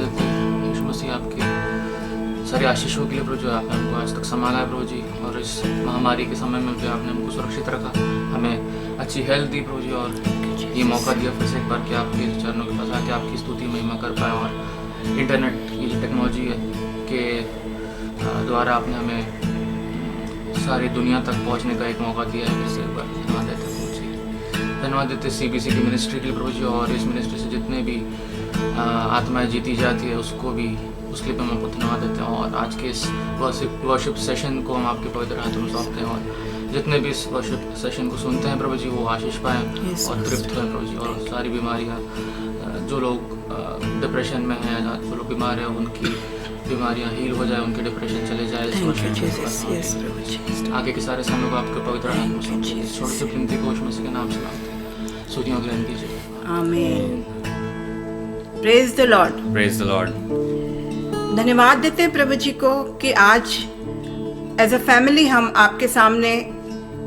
देते हैं यीशु मसीह आपके सारे आशीषों के लिए प्रभु जो आपने हमको आज तक संभाला है प्रभु जी, और इस महामारी के समय में जो आपने हमको सुरक्षित रखा, हमें अच्छी हेल्थ दी प्रभु जी, और ये मौका दिया फिर से एक बार कि आपके चरणों के पास आके आपकी स्तुति महिमा कर पाए। और इंटरनेट की जो टेक्नोलॉजी है के द्वारा आपने हमें सारी दुनिया तक पहुंचने का एक मौका दिया है। फिर से एक बार धन्यवाद देते हैं प्रभु जी, धन्यवाद देते CBC की मिनिस्ट्री के लिए प्रभु जी, और इस मिनिस्ट्री से जितने भी आत्माएं जीती जाती है उसको भी, उसके लिए हम आपको धन्यवाद देते हैं। और आज के इस वर्शिप सेशन को हम आपके पवित्र हाथों में सौंपते हैं, और जितने भी इस वर्शिप सेशन को सुनते हैं प्रभु जी वो आशीष पाएँ और तृप्त हों प्रभु जी, और सारी बीमारियाँ, जो लोग डिप्रेशन में हैं, जो लोग बीमार हैं, उनकी बीमारियाँ हील हो जाए, उनके डिप्रेशन चले जाए। आगे के सारे समय को आपके पवित्र हाथ में सौंपते हैं, छोटे से विनती को यीशु मसीह के नाम से मांगते हैं, स्तुतियां ग्रहण कीजिए। आमीन। Praise the Lord. Praise the Lord. धन्यवाद देते हैं प्रभु जी को कि आज एज अ फैमिली हम आपके सामने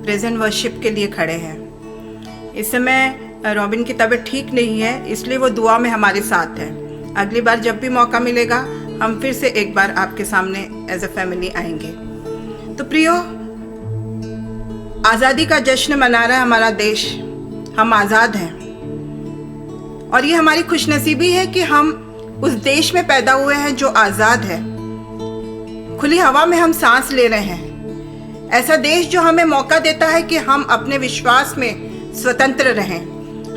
प्रेजेंट वर्शिप के लिए खड़े हैं। इस समय रॉबिन की तबीयत ठीक नहीं है, इसलिए वो दुआ में हमारे साथ है। अगली बार जब भी मौका मिलेगा हम फिर से एक बार आपके सामने एज अ फैमिली आएंगे। तो प्रियो, आज़ादी का जश्न मना रहा है हमारा देश, हम आज़ाद हैं, और ये हमारी खुशनसीबी है कि हम उस देश में पैदा हुए हैं जो आज़ाद है। खुली हवा में हम सांस ले रहे हैं। ऐसा देश जो हमें मौका देता है कि हम अपने विश्वास में स्वतंत्र रहें,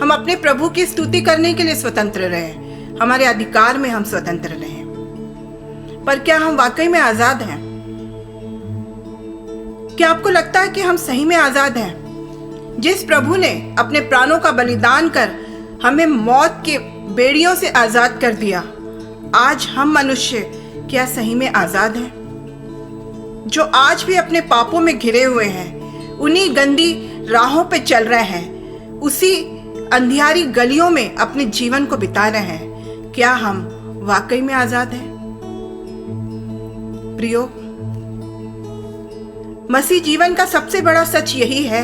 हम अपने प्रभु की स्तुति करने के लिए स्वतंत्र रहें, हमारे अधिकार में हम स्वतंत्र रहें। पर क्या हम वाकई में आज़ाद हैं? क्या आपको लगता है कि हम सही में आज़ाद हैं? जिस प्रभु ने अपने प्राणों का बलिदान कर हमें मौत के बेड़ियों से आज़ाद कर दिया, आज हम मनुष्य क्या सही में आज़ाद हैं? जो आज भी अपने पापों में घिरे हुए हैं, उन्हीं गंदी राहों पे चल रहे हैं, उसी अंधियारी गलियों में अपने जीवन को बिता रहे हैं, क्या हम वाकई में आज़ाद हैं? प्रियो, मसीह जीवन का सबसे बड़ा सच यही है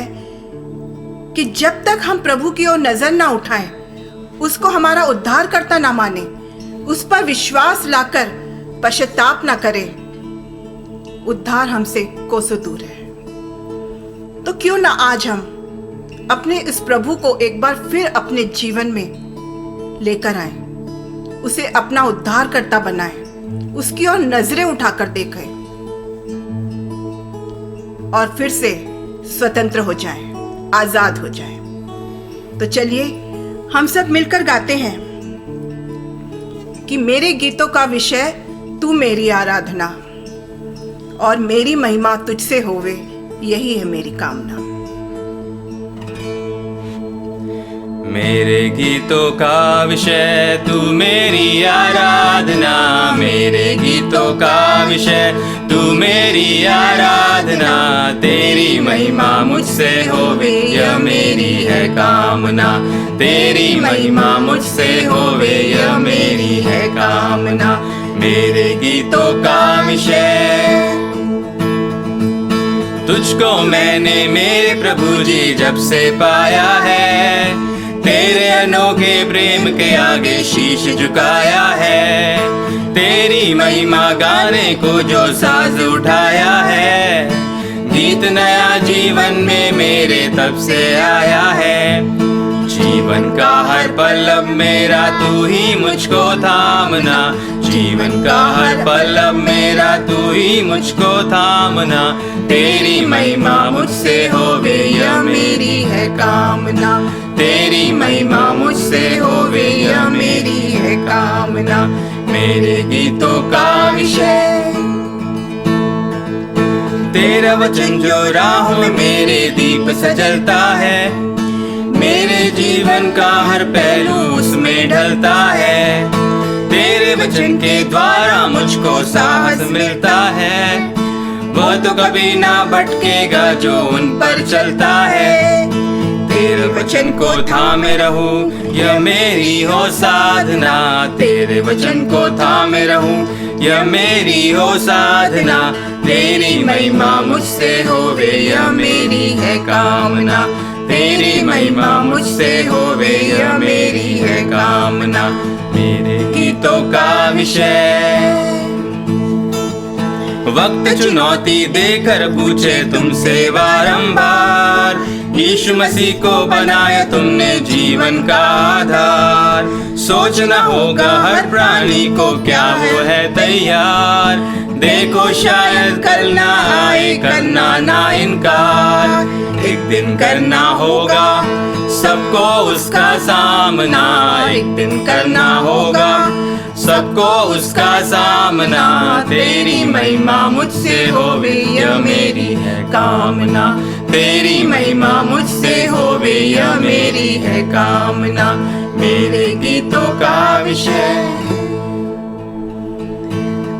कि जब तक हम प्रभु की ओर नजर ना उठाएं, उसको हमारा उद्धारकर्ता ना माने, उस पर विश्वास लाकर पश्चाताप ना करें, उद्धार हमसे कोसों दूर है। तो क्यों ना आज हम अपने इस प्रभु को एक बार फिर अपने जीवन में लेकर आए, उसे अपना उद्धारकर्ता बनाएं, उसकी ओर नजरें उठाकर देखें और फिर से स्वतंत्र हो जाएं, आजाद हो जाएं। तो चलिए हम सब मिलकर गाते हैं कि मेरे गीतों का विषय तू मेरी आराधना, और मेरी महिमा तुझसे होवे, यही है मेरी कामना। मेरे गीतों का विषय तू मेरी आराधना, मेरे गीतों का विषय तू मेरी आराधना, तेरी महिमा मुझसे होवे, यह मेरी है कामना, तेरी महिमा मुझसे होवे, यह मेरी है कामना। मेरे गीतों का विषय तुझको मैंने मेरे प्रभु जी जब से पाया है, तेरे अनोखे प्रेम के आगे शीश झुकाया है, तेरी महिमा गाने को जो साज उठाया है, गीत नया जीवन में मेरे तब से आया है। जीवन का हर पल अब मेरा तू ही मुझको थामना, जीवन का हर पल अब मेरा तू ही मुझको थामना, तेरी महिमा मुझसे होवे, यह मेरी है कामना, तेरी महिमा मुझसे होवे, यह मेरी है कामना। मेरे गीतों का विषय तेरा वचन जो राहों में मेरे दीप सजलता है, मेरे जीवन का हर पहलू उसमें ढलता है, तेरे वचन के द्वारा मुझको साहस मिलता है, वह तो कभी ना भटकेगा जो उन पर चलता है, तेरे वचन को थामे रहूं यह मेरी हो साधना, तेरे वचन को थामे रहूं यह मेरी हो साधना, तेरी महिमा मुझसे होवे, यह मेरी है कामना, तेरी महिमा मुझसे होवे, यह मेरी है कामना। कामना, मेरे गीतों का विषय। वक्त चुनौती देकर पूछे तुमसे बारंबार, यीशु मसीह को बनाया तुमने जीवन का आधार। सोचना होगा हर प्राणी को क्या वो है तैयार, देखो शायद कल ना आए, करना ना इनकार। एक दिन करना होगा सबको उसका सामना, एक दिन करना होगा सबको उसका सामना। तेरी महिमा मुझसे होवे यह मेरी है कामना, तेरी महिमा मुझसे होवे यह मेरी है कामना, मेरे गीतों का विषय।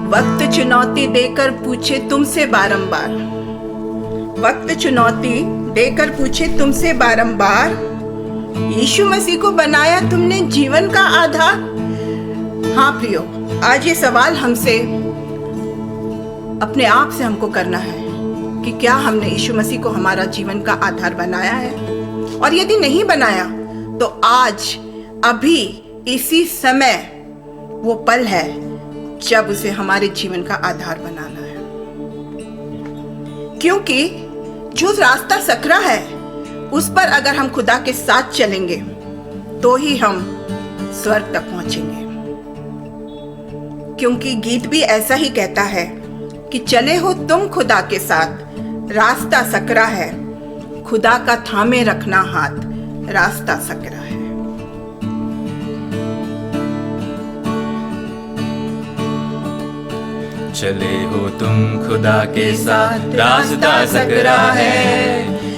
वक्त चुनौती देकर पूछे तुमसे बारंबार, वक्त चुनौती देकर पूछे तुमसे बारंबार, यीशु मसीह को बनाया तुमने जीवन का आधार। हाँ प्रियो, आज ये सवाल हमसे अपने आप से हमको करना है कि क्या हमने यीशु मसीह को हमारा जीवन का आधार बनाया है, और यदि नहीं बनाया तो आज अभी इसी समय वो पल है जब उसे हमारे जीवन का आधार बनाना है। क्योंकि जो रास्ता सकरा है उस पर अगर हम खुदा के साथ चलेंगे तो ही हम स्वर्ग तक पहुंचेंगे। क्योंकि गीत भी ऐसा ही कहता है कि चले हो तुम खुदा के साथ, रास्ता सकरा है, खुदा का थामे रखना हाथ, रास्ता सकरा है। चले हो तुम खुदा के साथ, रास्ता सकरा है,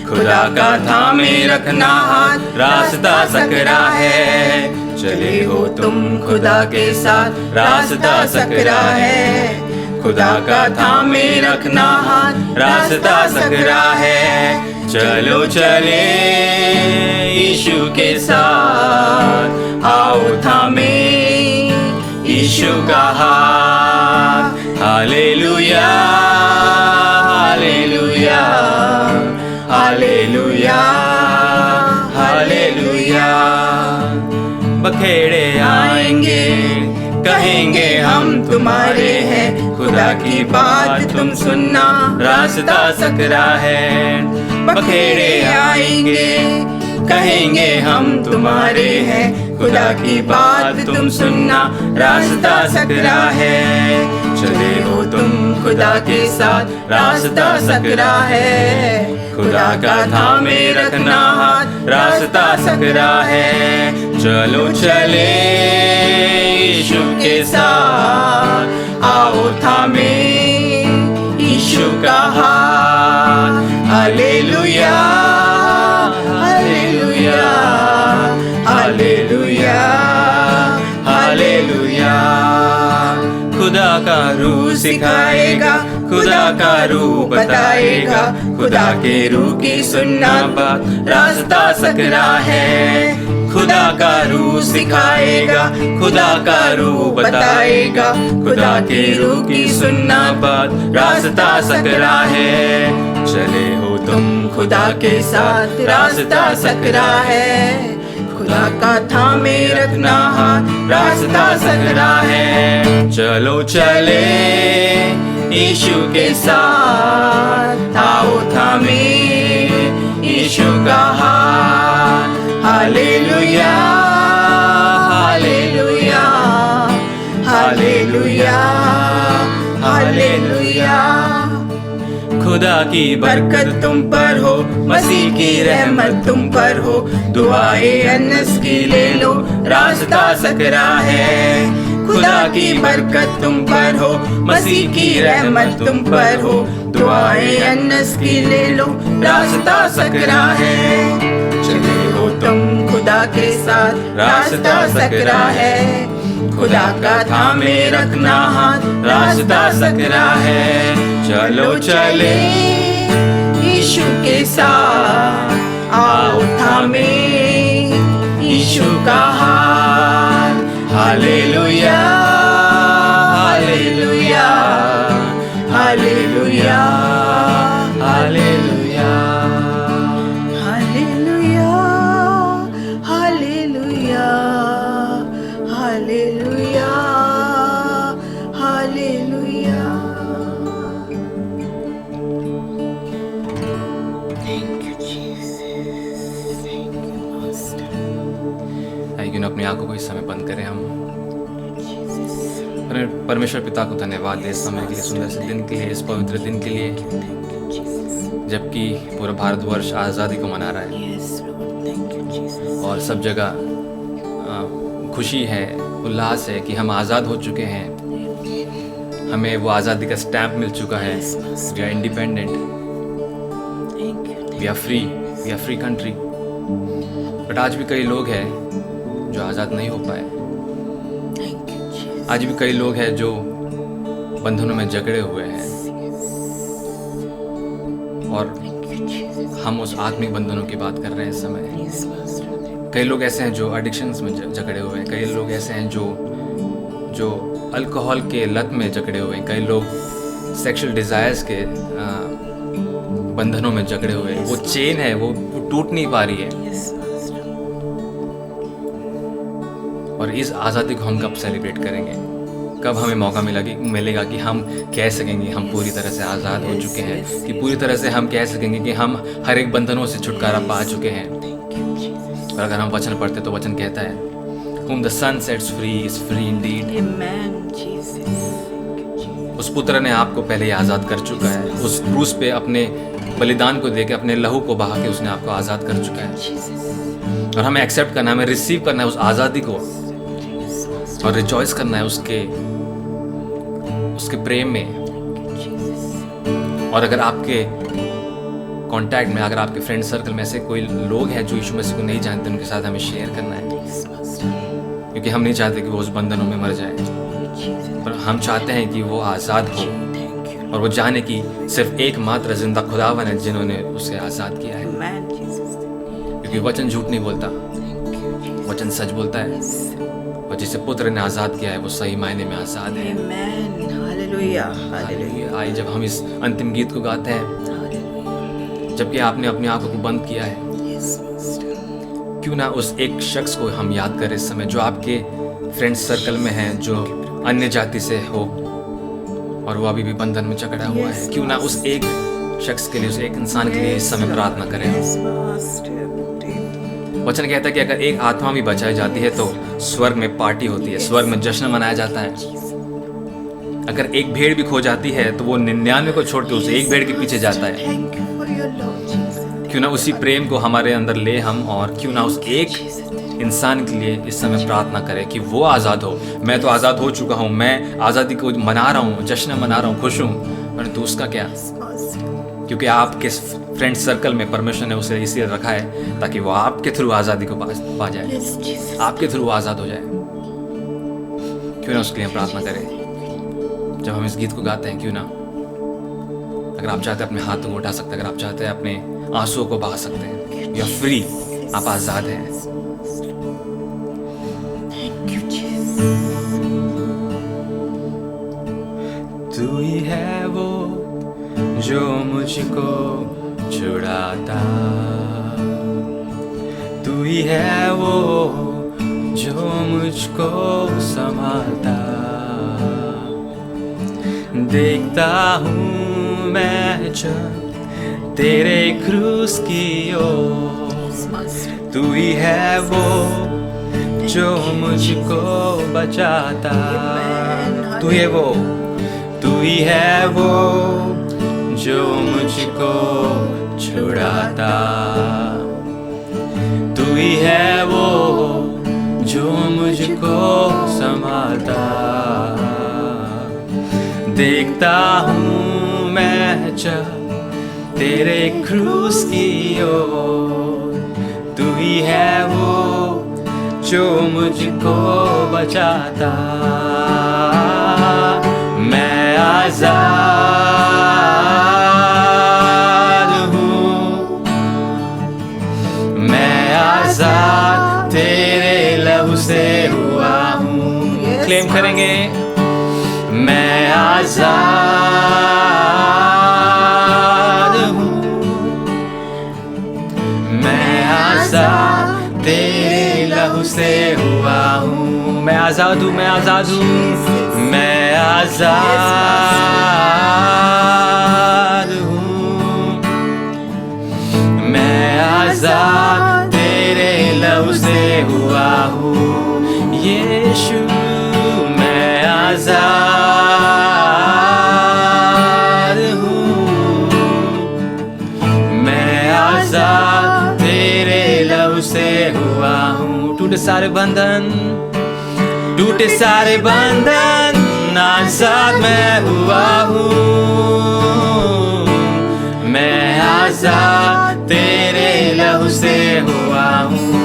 खुदा का थामे रखना हाथ, रास्ता सकरा है। चले हो तुम खुदा के साथ, रास्ता सकरा है, खुदा का थामे रखना हाथ, रास्ता सकरा है। चलो चले यीशु के साथ, आओ थामे यीशु का हाथ। Hallelujah hallelujah hallelujah hallelujah. बखेड़े आएंगे कहेंगे हम तुम्हारे हैं, खुदा की बात तुम सुनना, रास्ता सकरा है। बखेड़े आएंगे कहेंगे हम तुम्हारे हैं, खुदा की बात तुम सुनना, रास्ता सकरा है। चले हो तुम खुदा के साथ, रास्ता सकरा है, खुदा का थामे रखना हाथ, रास्ता सकरा है। चलो चले यीशु के साथ, आओ थामे यीशु का हाथ। Hallelujah hallelujah hallelujah hallelujah. खुदा का रूह सिखाएगा, खुदा का रूह बताएगा, खुदा के रूह की सुनना बात, रास्ता सकरा है। खुदा का रूह सिखाएगा, खुदा का रूह बताएगा, खुदा के रूह की सुनना बात, रास्ता सकरा है। चले हो तुम खुदा के साथ, रास्ता सकरा है, खुदा का थामे रखना हाथ, रास्ता सकरा है। चलो चले यीशु के साथ, आओ थामे यीशु का हाथ। Hallelujah hallelujah hallelujah hallelujah. खुदा की बरकत तुम पर हो, मसीह की रहमत तुम पर हो, दुआए अनस की ले लो, रास्ता सकरा है। खुदा की बरकत तुम पर हो, मसीह की रहमत तुम पर हो, दुआए अनस की ले लो, रास्ता सकरा है। चले हो तुम खुदा के साथ, रास्ता सकरा है, खुदा का थामे रखना हाथ, रास्ता सकरा है। चलो चले यीशु के साथ, आओ थामे यीशु का हाथ। Hallelujah hallelujah hallelujah hallelujah hallelujah hallelujah लेकिन अपनी आंखों को इस समय बंद करें हम। परमेश्वर पिता को धन्यवाद दे इस समय के लिए, सुंदर से दिन के लिए, इस पवित्र दिन के लिए, जबकि पूरा भारतवर्ष आज़ादी को मना रहा है और सब जगह खुशी है, उल्लास है कि हम आज़ाद हो चुके हैं, हमें वो आज़ादी का स्टैम्प मिल चुका है। We are independent, we are free country. But आज भी कई लोग हैं जो आज़ाद नहीं हो पाए। आज भी कई लोग हैं जो बंधनों में जकड़े हुए हैं, और हम उस आत्मिक बंधनों की बात कर रहे हैं इस समय। कई लोग ऐसे हैं जो एडिक्शंस में जकड़े हुए हैं, कई लोग ऐसे हैं जो अल्कोहल के लत में जकड़े हुए हैं, कई लोग सेक्सुअल डिज़ायर्स के बंधनों में जकड़े हुए हैं। वो चेन है, वो टूट नहीं पा रही है। और इस आज़ादी को हम कब सेलिब्रेट करेंगे? कब हमें मौका मिलेगा कि हम कह सकेंगे हम पूरी तरह से आज़ाद हो चुके हैं, कि पूरी तरह से हम कह सकेंगे कि हम हर एक बंधनों से छुटकारा पा चुके हैं। और अगर हम वचन पढ़ते तो वचन कहता है, Whom the Son sets free is free indeed. उस पुत्र ने आपको पहले ही आज़ाद कर चुका है। उस क्रूस पे अपने बलिदान को देके, अपने लहू को बहा के उसने आपको आज़ाद कर चुका है। और हमें एक्सेप्ट करना है, हमें रिसीव करना है उस आज़ादी को, और रिजॉइस करना है उसके प्रेम में। और अगर आपके कांटेक्ट में, अगर आपके फ्रेंड सर्कल में ऐसे कोई लोग हैं जो यीशु मसीह को नहीं जानते, उनके साथ हमें शेयर करना है, क्योंकि हम नहीं चाहते कि वो उस बंधनों में मर जाए, पर हम चाहते हैं कि वो आज़ाद हो और वो जाने की सिर्फ एकमात्र जिंदा खुदावन है जिन्होंने उसे आज़ाद किया है। क्योंकि वचन झूठ नहीं बोलता, वचन सच बोलता है, और जिसे पुत्र ने आज़ाद किया है वो सही मायने में आज़ाद है। आइए जब हम इस अंतिम गीत को गाते हैं, जबकि आपने अपनी आंखों को बंद किया है, क्यों ना उस एक शख्स को हम याद करें इस समय, जो आपके फ्रेंड सर्कल में है, जो अन्य जाति से हो और वो अभी भी बंधन में जकड़ा हुआ है। क्यों ना उस एक शख्स के लिए, उस एक इंसान के लिए इस समय प्रार्थना करें। वचन कहता है कि अगर एक आत्मा भी बचाई जाती है तो स्वर्ग में पार्टी होती है, स्वर्ग में जश्न मनाया जाता है। अगर एक भेड़ भी खो जाती है तो वो 99 को छोड़ के उस एक भेड़ के पीछे जाता है। क्यों ना उसी प्रेम को हमारे अंदर ले हम, और क्यों ना उस एक इंसान के लिए इस समय प्रार्थना करें कि वो आज़ाद हो। मैं तो आज़ाद हो चुका हूँ, मैं आज़ादी को मना रहा हूँ, जश्न मना रहा हूँ, खुश हूँ, परंतु उसका क्या? क्योंकि आपके फ्रेंड सर्कल में परमेश्वर ने उसे इसलिए रखा है ताकि वो आपके थ्रू आज़ादी को पा जाए, आपके थ्रू आज़ाद हो जाए। क्यों ना उसके लिए हम प्रार्थना करें जब हम इस गीत को गाते हैं। क्यों ना, अगर आप चाहते हैं अपने हाथों को उठा सकते हैं, अगर आप चाहते हैं अपने आंसुओं को बहा सकते हैं। यू आर फ्री, आप आज़ाद हैं। तू ही है वो जो मुझको छुड़ाता, तू ही है वो जो मुझको संभालता। देखता हूँ मैं जब तेरे क्रूस की ओर, तू ही है वो जो मुझको बचाता। तू ही है वो, तू ही है वो जो मुझको छुड़ाता। तू ही है वो जो मुझको संभालता। देखता हूँ मैं जब तेरे क्रूस की ओर, तू ही है वो जो मुझको बचाता। मैं आज़ाद हूँ, मैं आज़ाद तेरे लहू से हुआ हूँ। क्लेम करेंगे, मैं आज़ाद हूँ, मैं आज़ाद तेरे लहू से हुआ हूँ। मैं आज़ाद हूँ, मैं आज़ाद हूँ, मैं आज़ाद हूँ, मैं आज़ाद तेरे लहू से हुआ हूँ। यीशु मैं आजाद हूँ, मैं आजाद तेरे लहू से हुआ हूँ। टूटे सारे बंधन, टूटे सारे बंधन, आजाद मैं हुआ हूँ। मैं आजाद तेरे लहू से हुआ हूँ।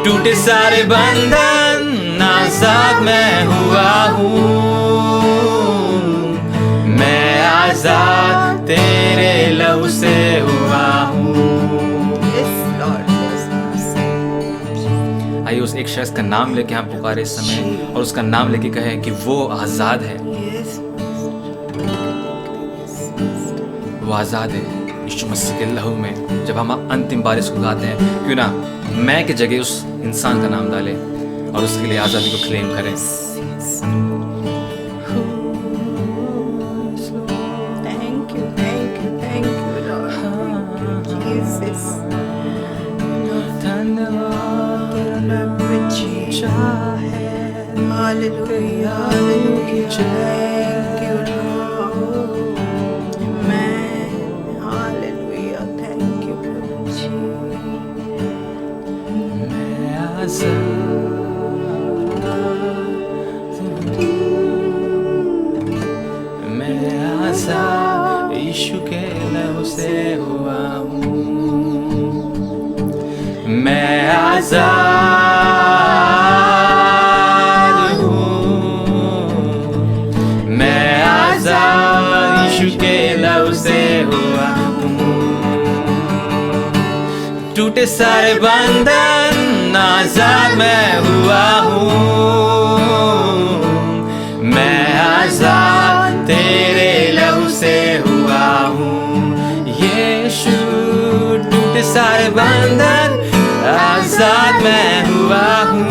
टूटे सारे बंधन, आजाद मैं हुआ हूँ। मैं आजाद तेरे लहू से हुआ हूँ। Yes, Lord. Yes, आइए उस एक शख्स का नाम लेके हम पुकारे इस समय, और उसका नाम लेके कहें कि वो आजाद है, yes. वो आजाद है यीशु मसीह के लहू में। जब हम अंतिम बार इसको गाते हैं, क्यों ना मैं के जगह उस इंसान का नाम डालें और उसके लिए आज़ादी को क्लेम करें। Thank you, Lord. Thank you, Jesus. धन्यवाद तेरा नाम ऊंचा है। Hallelujah, hallelujah. Thank you, Lord. Amen. Hallelujah. Thank you, Lord Jesus. मैं आज़ाद यीशु के लहू से हुआ हूँ। मैं आज़ाद हूँ, मैं आज़ाद यीशु के लहू से हुआ हूँ। टूटे सारे बंधन, आज़ाद मैं हुआ हूँ। मैं आज़ाद तेरे लहू से हुआ हूँ। यीशु टूटे सारे बंधन, आज़ाद मैं हुआ हूँ।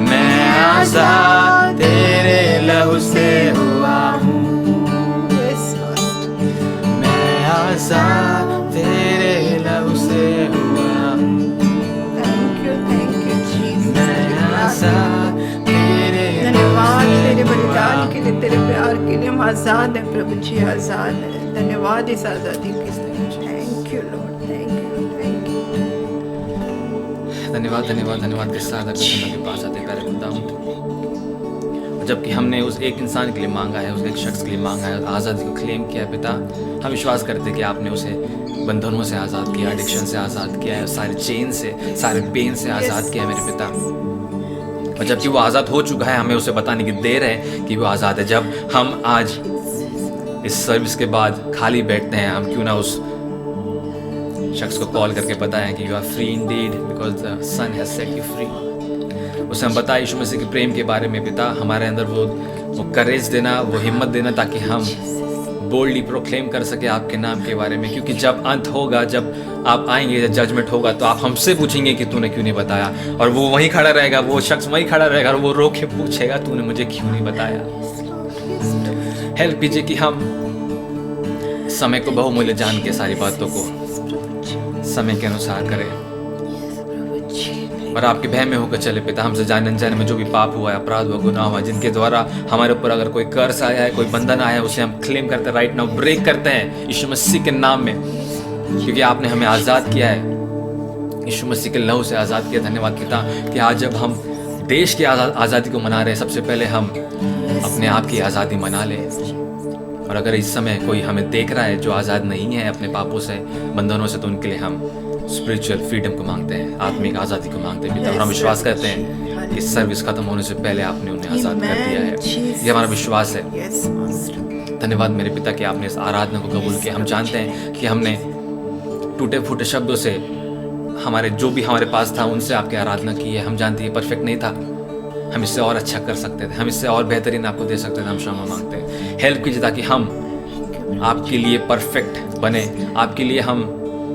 मैं आज़ाद तेरे लहू से हुआ हूँ। Yes, Lord. मैं आज़ाद तेरे लहू से हुआ हूँ। Thank you, Jesus. मैं आज़ाद तेरे धन्यवाद तेरे बलिदान के लिए, तेरे प्यार के लिए। हम आजाद हैं प्रभु जी, आजाद है। धन्यवाद इस आजादी के लिए। Thank you Lord, thank you. धन्यवाद धन्यवाद धन्यवाद के साथ अगर मैं के पास आते प्यारे खुदा हूँ। जबकि हमने उस एक इंसान के लिए मांगा है, उस एक शख्स के लिए मांगा है, आज़ादी को क्लेम किया है पिता, हम विश्वास करते हैं कि आपने उसे बंधनों से आज़ाद किया, एडिक्शन से आज़ाद किया है, सारे चेन से, सारे पेन से आज़ाद किया है मेरे पिता। और जबकि वो आज़ाद हो चुका है, हमें उसे बताने की देर है कि वो आज़ाद है। जब हम आज इस सर्विस के बाद खाली बैठते हैं, हम क्यों ना उस शख्स को कॉल करके बताएं कि you are free indeed because the sun has set you free. उसे हम बताएं यीशु मसीह के प्रेम के बारे में पिता, हमारे अंदर वो करेज देना, वो हिम्मत देना, ताकि हम बोल्डली प्रोक्लेम कर सके आपके नाम के बारे में। क्योंकि जब अंत होगा, जब आप आएंगे, जब जजमेंट होगा, तो आप हमसे पूछेंगे कि तूने क्यों नहीं बताया, और वो वहीं खड़ा रहेगा, वो शख्स वहीं खड़ा रहेगा और वो रो के पूछेगा तूने मुझे क्यों नहीं बताया। हेल्प कीजिए कि हम समय को बहुमूल्य जान के सारी बातों को समय के अनुसार करें और आपके भय में होकर चले पिता। हमसे जाने अनजाने में जो भी पाप हुआ है, अपराध हुआ, गुनाह हुआ, जिनके द्वारा हमारे ऊपर अगर कोई कर्ज आया है, कोई बंधन आया है, उसे हम क्लेम करते हैं, राइट नाउ ब्रेक करते हैं यीशु मसीह के नाम में, क्योंकि आपने हमें आज़ाद किया है, यीशु मसीह के लहू से आज़ाद किया। धन्यवाद पिता कि आज जब हम देश की आज़ादी को मना रहे हैं, सबसे पहले हम अपने आप की आज़ादी मना लें। और अगर इस समय कोई हमें देख रहा है जो आज़ाद नहीं है अपने पापों से, बंधनों से, तो उनके लिए हम स्पिरिचुअल फ्रीडम को मांगते हैं, आत्मिक आज़ादी को मांगते हैं पिता। और हम विश्वास करते हैं कि सर्विस खत्म होने से पहले आपने उन्हें आज़ाद कर दिया है, ये हमारा विश्वास है। धन्यवाद मेरे पिता कि आपने इस आराधना को कबूल किया। हम जानते हैं कि हमने टूटे फूटे शब्दों से हमारे जो भी हमारे पास था उनसे आपकी आराधना की है। हम जानते हैं परफेक्ट नहीं था, हम इससे और अच्छा कर सकते थे, हम इससे और बेहतरीन आपको दे सकते थे। हम क्षमा मांगते हैं, हेल्प कीजिए ताकि हम आपके लिए परफेक्ट बने, आपके लिए हम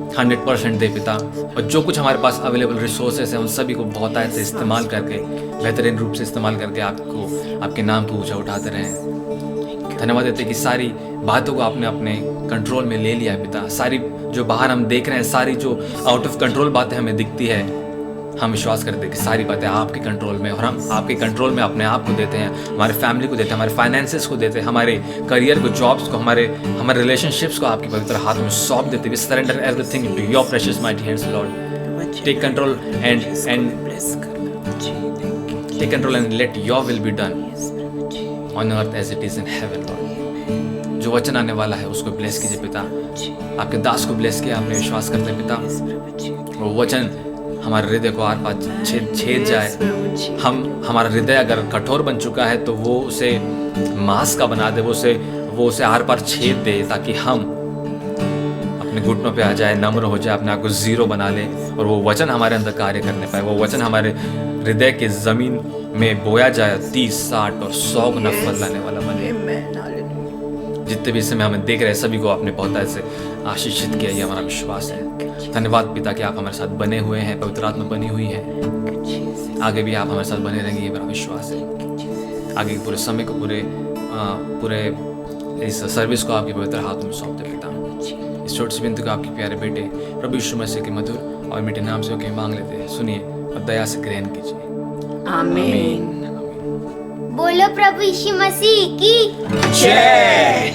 100% दे पिता। और जो कुछ हमारे पास अवेलेबल रिसोर्सेस हैं उन सभी को बहुत आयत से इस्तेमाल करके, बेहतरीन रूप से इस्तेमाल करके आपको, आपके नाम को ऊंचा उठाते रहें। धन्यवाद देते हैं कि सारी बातों को आपने अपने कंट्रोल में ले लिया है पिता। सारी जो बाहर हम देख रहे हैं, सारी जो आउट ऑफ कंट्रोल बातें हमें दिखती है, हम विश्वास करते हैं कि सारी बातें आपके कंट्रोल में, और हम आपके कंट्रोल में अपने आप को देते हैं, हमारे फैमिली को देते हैं, हमारे फाइनेंसेस को देते हैं, हमारे करियर को, जॉब्स को, हमारे रिलेशनशिप्स को आपके पवित्र हाथ में सौंप देते हैं। We surrender everything into your precious mighty hands lord. Take control and let your will be done on earth as it is in heaven, Lord। जो वचन आने वाला है उसको ब्लेस कीजिए पिता। आपके दास को ब्लेस किया, आपने विश्वास करते हैं पिता, वो वचन हमारे हृदय को आर पार छेद जाए। हमारा हृदय अगर कठोर बन चुका है तो वो उसे मांस का बना दे, वो उसे आर पार छेद दे, ताकि हम अपने घुटनों पे आ जाए, नम्र हो जाए, अपने आप को जीरो बना ले, और वो वचन हमारे अंदर कार्य करने पाए। वो वचन हमारे हृदय के जमीन में बोया जाए, 30, 60 और 100 गुना फल लाने वाला बने। जितने भी समय हमें देख रहे हैं सभी को आपने बहुत ऐसे आशीषित किया, ये हमारा विश्वास है। धन्यवाद पिता कि आप हमारे साथ बने हुए हैं, पवित्र आत्मा बनी हुई है, आगे भी आप हमारे साथ बने रहेंगे, ये मेरा विश्वास है। आगे के पूरे समय को, पूरे इस सर्विस को आपके पवित्र हाथों में सौंपते पिता। इस छोटी सी विनती को आपके प्यारे बेटे प्रभु यीशु मसीह के मधुर और मीठे नाम से होकर मांग लेते हैं, सुनिए और दया से ग्रहण कीजिए। आमीन। बोलो प्रभु यीशु मसीह की जय।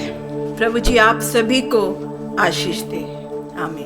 प्रभु जी आप सभी को आशीष दे। आमीन।